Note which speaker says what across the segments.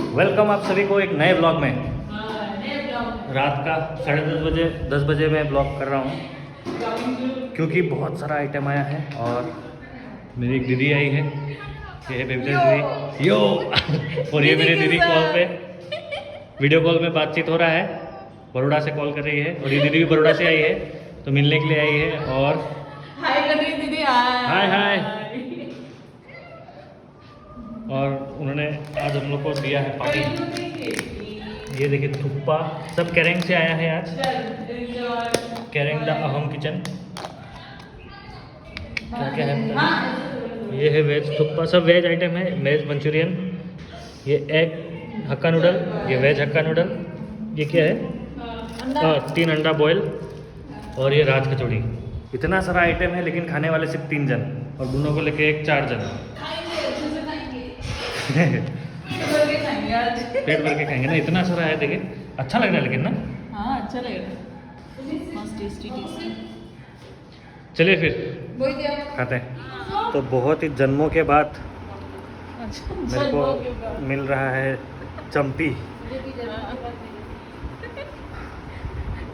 Speaker 1: Welcome आप सभी को एक नए ब्लॉग में। रात का 10:30 बजे मैं ब्लॉग कर रहा हूँ क्योंकि बहुत सारा आइटम आया है और मेरी एक दीदी आई है। ये है बेबी दीदी यो और ये मेरी दीदी कॉल पे वीडियो कॉल में बातचीत हो रहा है। बड़ौदा से कॉल कर रही है और ये दीदी भी बड़ौदा से आई है तो मिलने के लिए आई है। और
Speaker 2: हाय कर रही है दीदी। हाय
Speaker 1: हाय और उन्होंने आज हम लोग को दिया है पार्टी। ये देखिए थुप्पा सब केरेंग से आया है आज। केरेंग द अहम किचन। क्या क्या है? ये है वेज थुप्पा, सब वेज आइटम है। वेज मंचूरियन, ये एग हक्का नूडल, ये वेज हक्का नूडल, ये क्या है 3 अंडा बॉयल और ये राज कचौड़ी। इतना सारा आइटम है लेकिन खाने वाले सिर्फ 3 जन और दोनों को लेके 4 जन। पेट भर के खाएंगे ना, इतना सारा है। देखिए अच्छा लग रहा है लेकिन ना।
Speaker 2: हाँ अच्छा लग रहा है, मस्त टेस्टी टेस्टी।
Speaker 1: चलिए फिर खाते हैं। तो बहुत ही जन्मों के बाद मेरे को मिल रहा है चम्पी।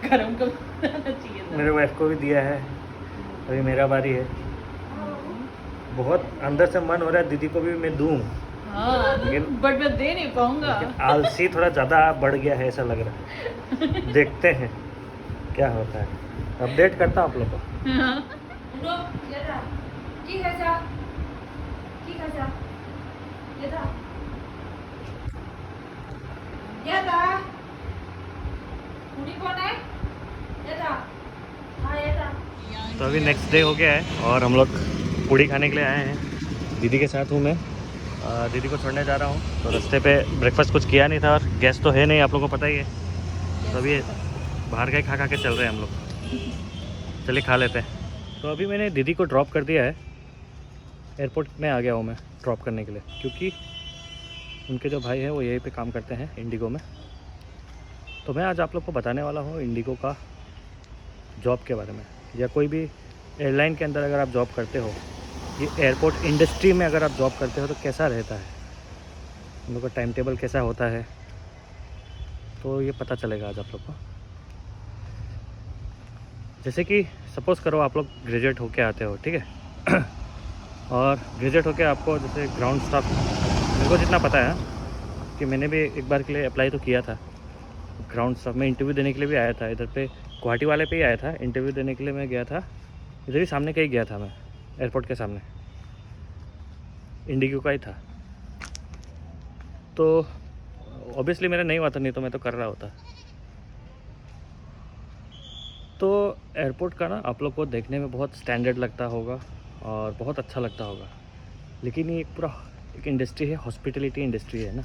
Speaker 2: गरम कब चाहिए था।
Speaker 1: मेरे वाइफ को भी दिया है, अभी मेरा बारी है। बहुत अंदर से मन हो रहा है दीदी को भी मैं दूँ,
Speaker 2: लेकिन बट मैं दे नहीं पाऊंगा।
Speaker 1: आलसी थोड़ा ज़्यादा बढ़ गया है ऐसा लग रहा है। देखते हैं क्या होता है, अपडेट करता हूँ आप लोग को। तो अभी नेक्स्ट डे हो गया है और हम लोग पूड़ी खाने के लिए आए हैं। दीदी के साथ हूँ मैं, दीदी को छोड़ने जा रहा हूँ। तो रास्ते पे ब्रेकफास्ट कुछ किया नहीं था और गैस तो है नहीं, आप लोगों को पता ही है। तो अभी बाहर का ही खा के चल रहे हैं हम लोग। चलिए खा लेते हैं। तो अभी मैंने दीदी को ड्रॉप कर दिया है, एयरपोर्ट में आ गया हूँ मैं ड्रॉप करने के लिए, क्योंकि उनके जो भाई हैं वो यहीं पे काम करते हैं इंडिगो में। तो मैं आज आप लोग को बताने वाला हूँ इंडिगो का जॉब के बारे में, या कोई भी एयरलाइन के अंदर अगर आप जॉब करते हो, ये एयरपोर्ट इंडस्ट्री में अगर आप जॉब करते हो तो कैसा रहता है, उन लोग का टाइम टेबल कैसा होता है, तो ये पता चलेगा आज आप लोग को। जैसे कि सपोज़ करो आप लोग ग्रेजुएट होके आते हो, ठीक है। और ग्रेजुएट होके आपको जैसे ग्राउंड स्टाफ, मेरे को जितना पता है कि मैंने भी एक बार के लिए अप्लाई तो किया था ग्राउंड स्टाफ में। इंटरव्यू देने के लिए भी आया था, इधर पे गुवाहाटी वाले पे ही आया था। इंटरव्यू देने के लिए मैं गया था, इधर ही सामने का ही गया था मैं, एयरपोर्ट के सामने इंडिगो का ही था। तो ऑब्वियसली मेरा नहीं हुआ था, नहीं तो मैं तो कर रहा होता। तो एयरपोर्ट का ना आप लोग को देखने में बहुत स्टैंडर्ड लगता होगा और बहुत अच्छा लगता होगा, लेकिन ये पूरा एक इंडस्ट्री है, हॉस्पिटलिटी इंडस्ट्री है ना।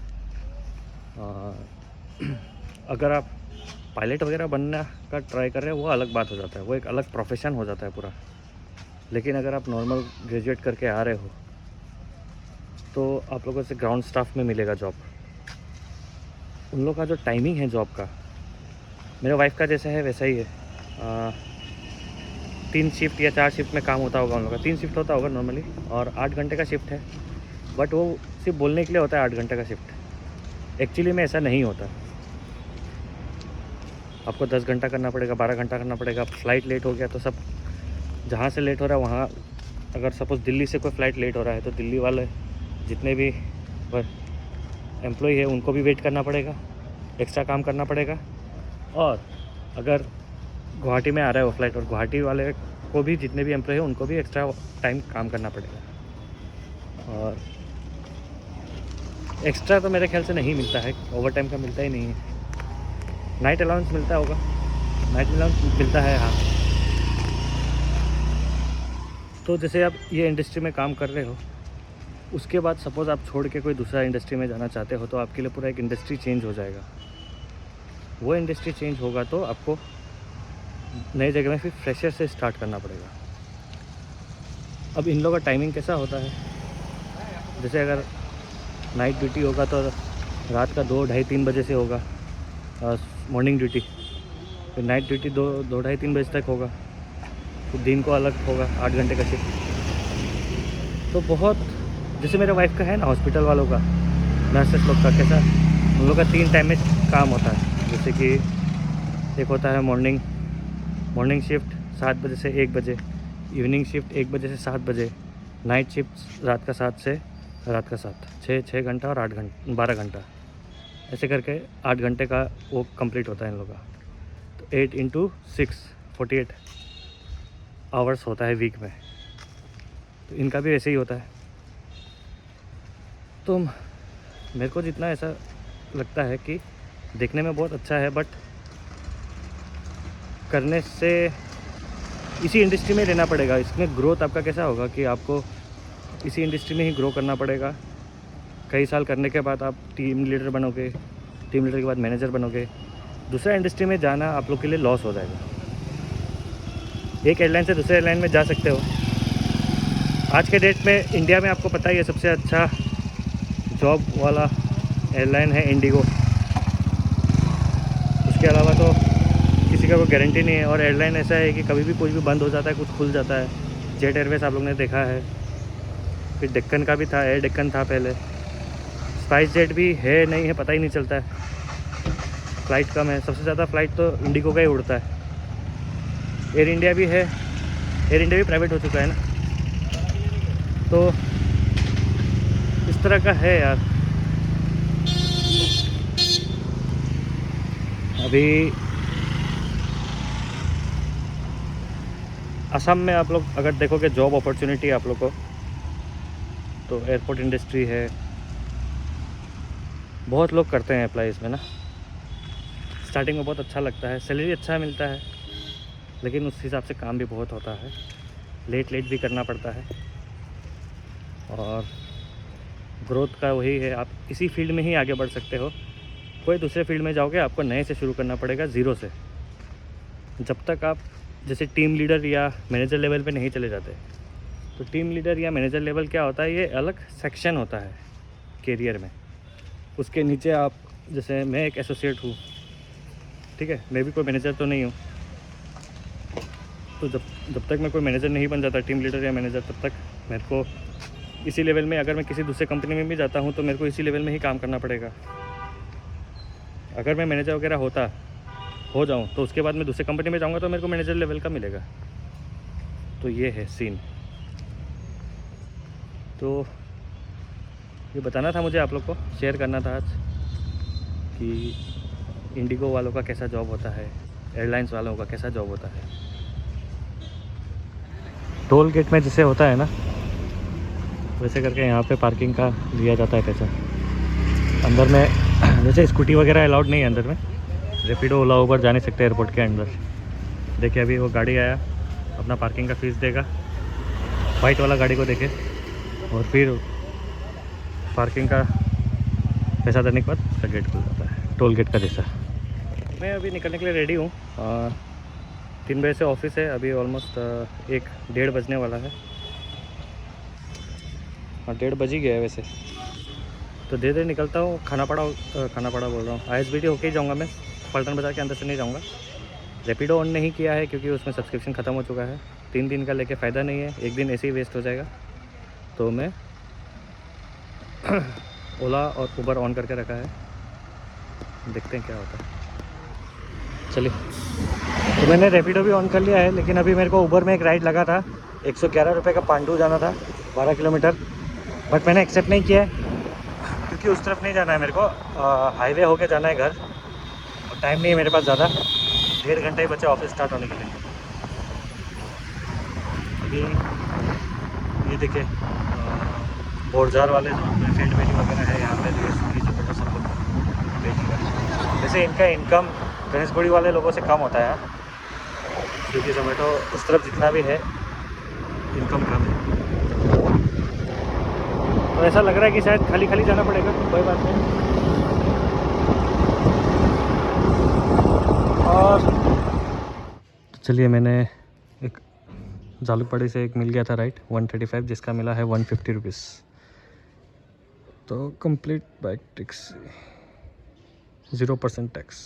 Speaker 1: अगर आप पायलट वगैरह बनने का ट्राई कर रहे हो वो अलग बात हो जाता है, वो एक अलग प्रोफेशन हो जाता है पूरा। लेकिन अगर आप नॉर्मल ग्रेजुएट करके आ रहे हो तो आप लोगों से ग्राउंड स्टाफ में मिलेगा जॉब। उन लोग का जो टाइमिंग है जॉब का, मेरे वाइफ का जैसा है वैसा ही है। 3 शिफ्ट या 4 शिफ्ट में काम होता होगा उन लोग का। 3 शिफ्ट होता होगा नॉर्मली और 8 घंटे का शिफ्ट है, बट वो सिर्फ बोलने के लिए होता है 8 घंटे का शिफ्ट। एक्चुअली में ऐसा नहीं होता। आपको 10 घंटा करना पड़ेगा, 12 घंटा करना पड़ेगा। फ्लाइट लेट हो गया तो सब, जहाँ से लेट हो रहा है वहाँ, अगर सपोज़ दिल्ली से कोई फ़्लाइट लेट हो रहा है तो दिल्ली वाले जितने भी एम्प्लॉय है उनको भी वेट करना पड़ेगा, एक्स्ट्रा काम करना पड़ेगा। और अगर गुवाहाटी में आ रहा है वो फ्लाइट, और गुवाहाटी वाले को भी, जितने भी एम्प्लॉय है उनको भी एक्स्ट्रा टाइम काम करना पड़ेगा। और एक्स्ट्रा तो मेरे ख्याल से नहीं मिलता है, ओवर टाइम का मिलता ही नहीं है। नाइट अलाउंस मिलता होगा, नाइट अलाउंस मिलता है हाँ। तो जैसे आप ये इंडस्ट्री में काम कर रहे हो, उसके बाद सपोज़ आप छोड़ के कोई दूसरा इंडस्ट्री में जाना चाहते हो तो आपके लिए पूरा एक इंडस्ट्री चेंज हो जाएगा। वो इंडस्ट्री चेंज होगा तो आपको नई जगह में फिर फ्रेशर से स्टार्ट करना पड़ेगा। अब इन लोगों का टाइमिंग कैसा होता है, जैसे अगर नाइट ड्यूटी होगा तो रात का 2, ढाई, 3 बजे से होगा मॉर्निंग ड्यूटी, फिर नाइट ड्यूटी 2, ढाई, 3 बजे तक होगा, फिर दिन को अलग होगा 8 घंटे का शिफ्ट। तो बहुत, जैसे मेरे वाइफ का है ना हॉस्पिटल वालों का, नर्सेस लोग का कैसा उन लोग का 3 टाइम में काम होता है। जैसे कि एक होता है मॉर्निंग शिफ्ट 7 बजे से 1 बजे, इवनिंग शिफ्ट 1 बजे से 7 बजे, नाइट शिफ्ट रात का 7 से रात का 7, 6 घंटा और 8 घंटा 12 घंटा, ऐसे करके 8 घंटे का वो कंप्लीट होता है इन लोग का। तो 8 इंटू 6 48 आवर्स होता है वीक में। तो इनका भी वैसे ही होता है। तो मेरे को जितना ऐसा लगता है कि देखने में बहुत अच्छा है, बट करने से इसी इंडस्ट्री में रहना पड़ेगा। इसमें ग्रोथ आपका कैसा होगा कि आपको इसी इंडस्ट्री में ही ग्रो करना पड़ेगा। कई साल करने के बाद आप टीम लीडर बनोगे, टीम लीडर के बाद मैनेजर बनोगे। दूसरा इंडस्ट्री में जाना आप लोग के लिए लॉस हो जाएगा। एक एयरलाइन से दूसरे एयरलाइन में जा सकते हो। आज के डेट में इंडिया में आपको पता ही है सबसे अच्छा जॉब वाला एयरलाइन है इंडिगो। उसके अलावा तो किसी का कोई गारंटी नहीं है। और एयरलाइन ऐसा है कि कभी भी कुछ भी बंद हो जाता है, कुछ खुल जाता है। जेट एयरवेज आप लोग ने देखा है, फिर डेक्कन का भी था, एयर डेक्कन था पहले। स्पाइस जेट भी है नहीं है पता ही नहीं चलता है। फ़्लाइट कम है, सबसे ज़्यादा फ़्लाइट तो इंडिगो का ही उड़ता है। एयर इंडिया भी है, एयर इंडिया भी प्राइवेट हो चुका है ना। तो इस तरह का है यार। अभी असम में आप लोग अगर देखोगे जॉब अपॉर्चुनिटी आप लोग को, तो एयरपोर्ट इंडस्ट्री है, बहुत लोग करते हैं अप्लाई इसमें ना। स्टार्टिंग में बहुत अच्छा लगता है, सैलरी अच्छा मिलता है, लेकिन उस हिसाब से काम भी बहुत होता है, लेट भी करना पड़ता है। और ग्रोथ का वही है, आप इसी फील्ड में ही आगे बढ़ सकते हो। कोई दूसरे फील्ड में जाओगे आपको नए से शुरू करना पड़ेगा, ज़ीरो से। जब तक आप जैसे टीम लीडर या मैनेजर लेवल पे नहीं चले जाते। तो टीम लीडर या मैनेजर लेवल क्या होता है, ये अलग सेक्शन होता है कैरियर में। उसके नीचे आप, जैसे मैं एक एसोसिएट हूँ, ठीक है, मैं भी कोई मैनेजर तो नहीं हूँ। तो जब तक मैं कोई मैनेजर नहीं बन जाता, टीम लीडर या मैनेजर, तब तक मेरे को इसी लेवल में, अगर मैं किसी दूसरे कंपनी में भी जाता हूँ तो मेरे को इसी लेवल में ही काम करना पड़ेगा। अगर मैं मैनेजर वगैरह हो जाऊँ तो उसके बाद मैं दूसरे कंपनी में जाऊँगा तो मेरे को मैनेजर लेवल का मिलेगा। तो ये है सीन। तो ये बताना था मुझे, आप लोग को शेयर करना था आज कि इंडिगो वालों का कैसा जॉब होता है, एयरलाइंस वालों का कैसा जॉब होता है। टोल गेट में जैसे होता है ना, वैसे करके यहाँ पे पार्किंग का लिया जाता है पैसा। अंदर में जैसे स्कूटी वगैरह अलाउड नहीं है अंदर में, रैपिडो ओला उबर जा नहीं सकते एयरपोर्ट के अंदर। देखिए अभी वो गाड़ी आया, अपना पार्किंग का फीस देगा, वाइट वाला गाड़ी को देखे, और फिर पार्किंग का पैसा देने के बाद उसका गेट खुल जाता है, टोल गेट का जैसा। मैं अभी निकलने के लिए रेडी हूँ। 3 बजे से ऑफिस है, अभी ऑलमोस्ट 1-1:30 बजने वाला है। हाँ, 1:30 बज ही गया है वैसे। तो धीरे धीरे निकलता हूँ। खाना पड़ा बोल रहा हूँ, ISBT होके ही जाऊँगा मैं, पलटन बाज़ार के अंदर से नहीं जाऊँगा। रैपिडो ऑन नहीं किया है क्योंकि उसमें सब्सक्रिप्शन ख़त्म हो चुका है। 3 दिन का लेके फ़ायदा नहीं है, 1 दिन ऐसे ही वेस्ट हो जाएगा। तो मैं ओला और उबर ऑन करके रखा है, देखते हैं क्या होता है। चलिए, तो मैंने रैपिडो भी ऑन कर लिया है, लेकिन अभी मेरे को उबर में एक राइड लगा था, 111 रुपये का, पांडू जाना था 12 किलोमीटर, बट मैंने एक्सेप्ट नहीं किया है क्योंकि उस तरफ नहीं जाना है मेरे को, हाईवे होके जाना है घर, और टाइम नहीं है मेरे पास ज़्यादा। 1.5 घंटे ही बचे ऑफिस स्टार्ट होने के लिए। अभी ये देखिए बोरजार वाले जो फील्ड वेली वगैरह है यहाँ पे, जो सब लोग बेचिंग है। वैसे इनका इनकम गणेशगुड़ी वाले लोगों से कम होता है, क्योंकि जोमेटो उस तरफ जितना भी है इनकम कम है। तो ऐसा लग रहा है कि शायद खाली खाली जाना पड़ेगा, कोई बात नहीं। और चलिए, मैंने एक जालूकपाड़ी से एक मिल गया था राइट 135, जिसका मिला है 150 रुपीज़। तो कंप्लीट बाइक टैक्सी, 0% टैक्स।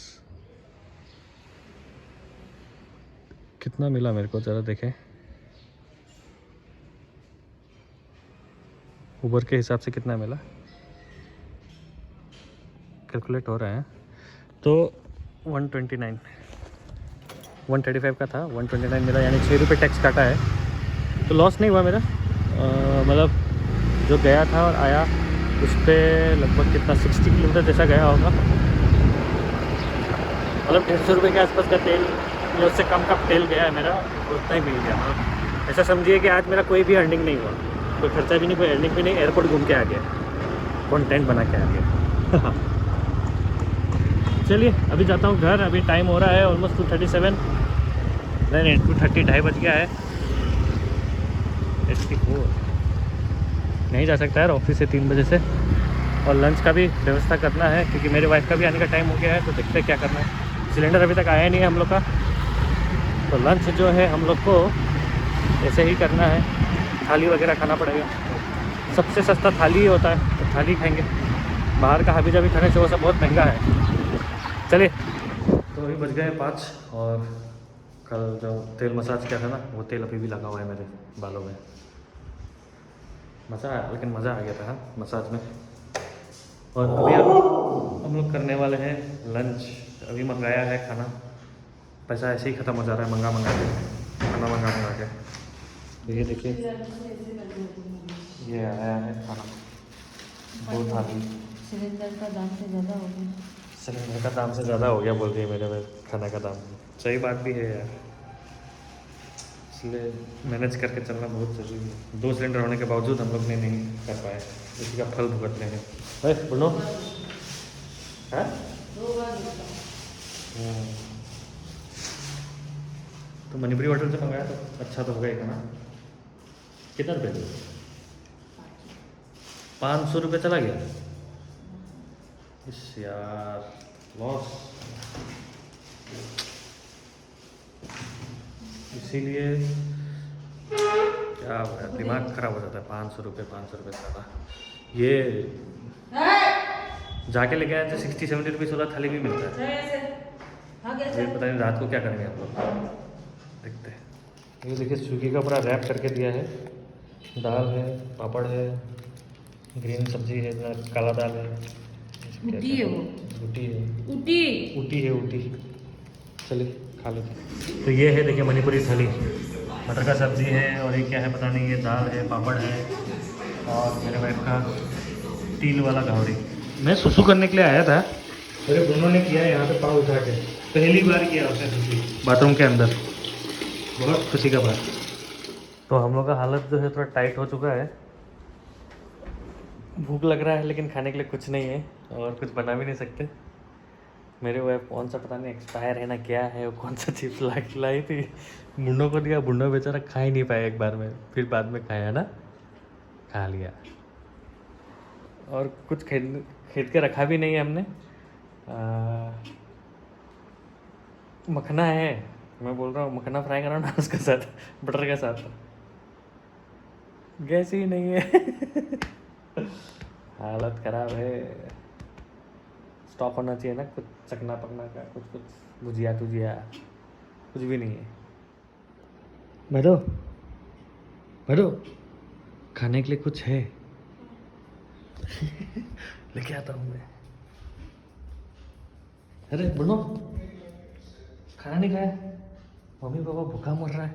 Speaker 1: कितना मिला मेरे को ज़रा देखें, उबर के हिसाब से कितना मिला। कैलकुलेट हो रहे हैं तो 129 135 का था, 129 मिला, यानी 6 रुपये टैक्स काटा है। तो लॉस नहीं हुआ मेरा, मतलब जो गया था और आया उस पर लगभग कितना 60 किलोमीटर जैसा गया होगा, मतलब 150 रुपये के आसपास का तेल या उससे कम का तेल गया है मेरा, उतना ही मिल गया। मतलब ऐसा समझिए कि आज मेरा कोई भी अर्निंग नहीं हुआ, कोई खर्चा भी नहीं, कोई अर्निंग भी नहीं, एयरपोर्ट घूम के आ गया, कंटेंट बना के आ गया। चलिए अभी जाता हूँ घर, अभी टाइम हो रहा है ऑलमोस्ट 2:37, नहीं 2:30, 2:30 बज गया है। 84 नहीं जा सकता यार ऑफिस से 3 बजे से, और लंच का भी व्यवस्था करना है क्योंकि मेरे वाइफ का भी आने का टाइम हो गया है, तो देखते हैं क्या करना है। सिलेंडर अभी तक आया नहीं है हम लोग का, तो लंच जो है हम लोग को ऐसे ही करना है, थाली वगैरह खाना पड़ेगा। सबसे सस्ता थाली ही होता है, तो थाली खाएंगे, बाहर का हाबी जाबी खाने से वो सब बहुत महंगा है। चलिए, तो अभी बज गए 5, और कल जो तेल मसाज किया था ना, वो तेल अभी भी लगा हुआ है मेरे बालों में। मज़ा आया, लेकिन मज़ा आ गया था मसाज में। और अभी हम लोग करने वाले हैं लंच। अभी मंगाया है खाना, पैसा ऐसे ही ख़त्म हो जा रहा है मंगा के, खाना मंगा के। तो ये देखिए, ये आया है खाना, 2 थाली।
Speaker 2: सिलेंडर का दाम से ज़्यादा हो गया।
Speaker 1: सिलेंडर का दाम से ज़्यादा हो गया बोल रही है मेरे में खाना का दाम। सही बात भी है यार, इसलिए मैनेज करके चलना बहुत ज़रूरी है। 2 सिलेंडर होने के बावजूद हम लोग ने नहीं कर पाए, इसी का फल भुगतते हैं। अरे बोलो, हाँ तो मणिपुरी होटल से मंगाया तो अच्छा तो होगा ही खाना। कितना रुपये दिए? 500 रुपये चला गया। इस यार लॉस, इसीलिए क्या हो रहा, दिमाग खराब हो जाता है। 500 रुपये ज़्यादा। ये जाके लेके आए थे 60-70 रुपये वाला थाली भी मिलता है। ये पता नहीं रात को क्या करेंगे हम लोग, देखते हैं। ये देखिए स्विगी का पूरा रैप करके दिया है, दाल है, पापड़ है, ग्रीन सब्जी है, काला दाल है,
Speaker 2: उटी है वो,
Speaker 1: उटी है,
Speaker 2: उटी
Speaker 1: है उटी। चलिए खा लेते। तो ये है देखिए मणिपुरी थाली, मटर का सब्जी है, और ये क्या है पता नहीं, ये दाल है, पापड़ है, और मेरे वाइफ का तिल वाला गावड़ी। मैं सुसु करने के लिए आया था, मेरे दोनों ने किया यहाँ पे पाँव उठा के, पहली बार किया उसने सुसु बाथरूम के अंदर, बहुत खुशी का बात। तो हम लोग का हालत जो है थोड़ा टाइट हो चुका है, भूख लग रहा है लेकिन खाने के लिए कुछ नहीं है, और कुछ बना भी नहीं सकते। मेरे वाइफ कौन सा पता नहीं एक्सपायर है ना क्या है, वो कौन सा चिप्स ला के लाई थी, बुंडों को दिया, बुंडो बेचारा खा ही नहीं पाया एक बार में, फिर बाद में खाया ना, खा लिया। और कुछ खरीद के रखा भी नहीं है हमने। मखना है, मैं बोल रहा हूँ मखना फ्राई करो ना उसके साथ, बटर के साथ, गैस ही नहीं है। हालत ख़राब है। स्टॉक होना चाहिए ना कुछ चकना पकना का, कुछ भुजिया तुजिया, कुछ भी नहीं है। बैठो खाने के लिए कुछ है। लेके आता हूँ मैं। अरे बोलो, खाना नहीं खाया? मम्मी पापा भूखा मर रहा है।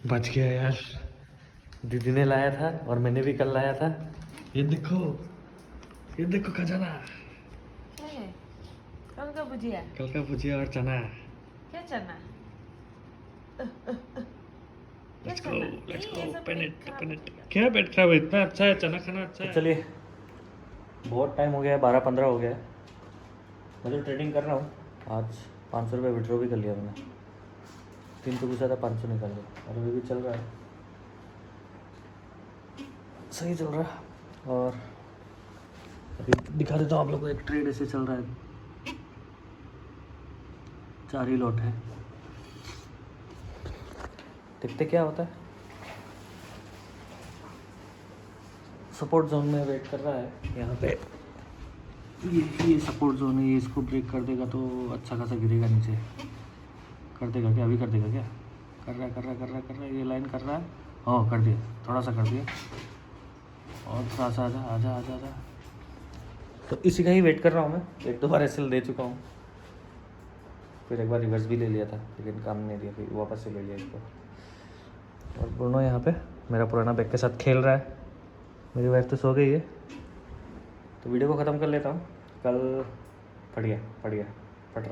Speaker 1: बच गया यार, दीदी ने लाया था और मैंने भी कल लाया था। ये देखो खजाना,
Speaker 2: कल का
Speaker 1: भुजिया और चना।
Speaker 2: क्या चना?
Speaker 1: Let's go open it. क्या पेट खराब है? इतना अच्छा है चना खाना, अच्छा है। चलिए बहुत टाइम हो गया है, 12-15 हो गया है। मैं तो ट्रेडिंग कर रहा हूँ। आज 500 रुपये विड्रॉ भी कर लिया मैंने, 300 घुसा था, 500 निकाल लिया, और अभी भी चल रहा है, सही चल रहा है। और अभी दिखा देता हूँ आप लोग को, एक ट्रेड ऐसे चल रहा है, 4 ही लॉट है, देखते क्या होता है। सपोर्ट जोन में वेट कर रहा है यहाँ पे, ये सपोर्ट जोन है, ये इसको ब्रेक कर देगा तो अच्छा खासा गिरेगा नीचे। कर देगा क्या? अभी कर देगा क्या? कर रहा है, ये लाइन कर रहा है, हाँ कर दिए, थोड़ा सा कर दिए और थोड़ा सा आजा आजा आजा आजा। तो इसी का ही वेट कर रहा हूँ मैं, 1-2 बार एसएल दे चुका हूँ, फिर एक बार रिवर्स भी ले लिया था लेकिन काम नहीं दिया, फिर वापस से ले लिया इसको। और ब्रूनो यहाँ पे मेरा पुराना बैग के साथ खेल रहा है, मेरी वाइफ तो सो गई है। तो वीडियो को ख़त्म कर लेता हूँ। कल फट रहा है, फट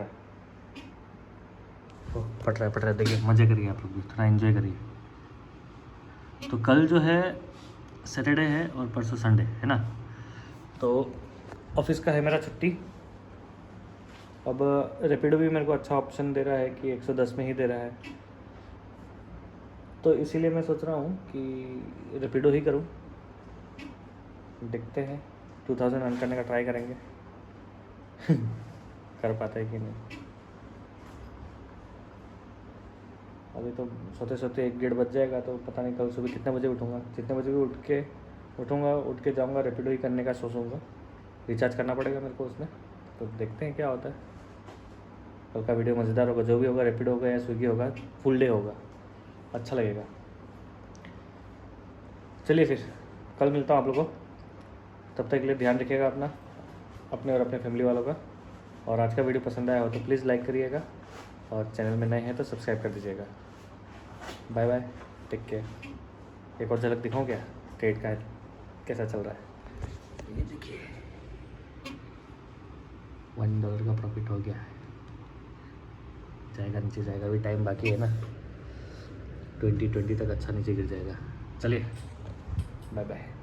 Speaker 1: रहा है, देखिए मज़े करिए आप लोग भी, थोड़ा एंजॉय करिए। तो कल जो है सैटरडे है और परसों संडे है ना, तो ऑफिस का है मेरा छुट्टी। अब रैपिडो भी मेरे को अच्छा ऑप्शन दे रहा है कि 110 में ही दे रहा है, तो इसीलिए मैं सोच रहा हूँ कि रैपिडो ही करूँ। देखते हैं 2000 अर्न करने का ट्राई करेंगे कर पाता है कि नहीं। अभी तो सोते सोते 1-1:30 बज जाएगा, तो पता नहीं कल सुबह कितने बजे उठूँगा। जितने बजे भी उठ के जाऊँगा, रैपिडो ही करने का सोचूंगा। रिचार्ज करना पड़ेगा मेरे को उसमें, तो देखते हैं क्या होता है। कल का वीडियो मज़ेदार होगा, जो भी होगा, रैपिडो होगा या स्विगी होगा, फुल डे होगा, अच्छा लगेगा। चलिए फिर कल मिलता हूँ आप लोगों को, तब तक के लिए ध्यान रखिएगा अपने और अपने फैमिली वालों का। और आज का वीडियो पसंद आया हो तो प्लीज़ लाइक करिएगा, और चैनल में नए हैं तो सब्सक्राइब कर दीजिएगा। Bye bye, take care. एक और झलक दिखाऊँ क्या ट्रेड का कैसा चल रहा है, ये देखिए $1 का प्रॉफिट हो गया है। जाएगा नीचे जाएगा, अभी टाइम बाकी है ना, 2020 तक अच्छा नीचे गिर जाएगा। चलिए बाय बाय।